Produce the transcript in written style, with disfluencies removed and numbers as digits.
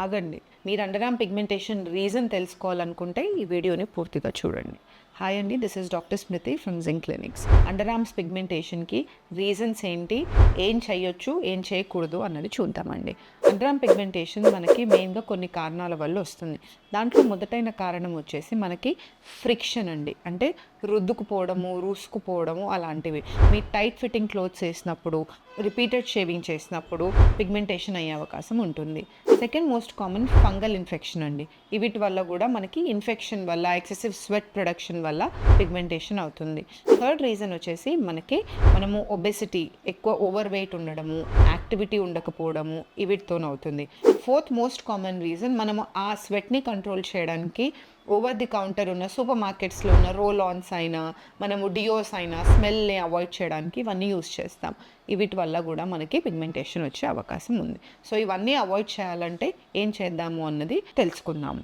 ఆగండి. మీరు under arm pigmentation reason తెలుసుకోవాలనుకుంటే ఈ వీడియోని పూర్తిగా చూడండి. హాయ్ అండి, this is doctor Smriti from Zinc Clinics. Under arms పిగ్మెంటేషన్కి రీజన్స్ ఏంటి, ఏం చేయొచ్చు, ఏం చేయకూడదు అన్నది చూద్దామండి. అండర్ ఆర్మ్ పిగ్మెంటేషన్ మనకి మెయిన్గా కొన్ని కారణాల వల్ల వస్తుంది. దాంట్లో మొదటైన కారణం వచ్చేసి మనకి ఫ్రిక్షన్ అండి, అంటే రుద్దుకుపోవడము, రూసుకుపోవడము అలాంటివి. మీ టైట్ ఫిట్టింగ్ క్లోత్స్ వేసినప్పుడు, రిపీటెడ్ షేవింగ్ చేసినప్పుడు పిగ్మెంటేషన్ అయ్యే అవకాశం ఉంటుంది. Second most common fungal infection అండి. వీటి వల్ల కూడా మనకి ఇన్ఫెక్షన్ వల్ల, ఎక్సెసివ్ స్వెట్ ప్రొడక్షన్ వల్ల పిగ్మెంటేషన్ అవుతుంది. థర్డ్ రీజన్ వచ్చేసి మనము ఒబెసిటీ, ఎక్కువ ఓవర్ వెయిట్ ఉండడము, యాక్టివిటీ ఉండకపోవడము వీటితోనవుతుంది. ఫోర్త్ మోస్ట్ కామన్ రీజన్ మనము ఆ స్వెట్ని కంట్రోల్ చేయడానికి ఓవర్ ది కౌంటర్ ఉన్న సూపర్ మార్కెట్స్లో ఉన్న రోల్ ఆన్స్ అయినా, మనము డియోస్ అయినా స్మెల్ని అవాయిడ్ చేయడానికి ఇవన్నీ యూస్ చేస్తాం. వీటి వల్ల కూడా మనకి పిగ్మెంటేషన్ వచ్చే అవకాశం ఉంది. సో ఇవన్నీ అవాయిడ్ చేయాలంటే ఏం చేద్దాము అన్నది తెలుసుకుందాము.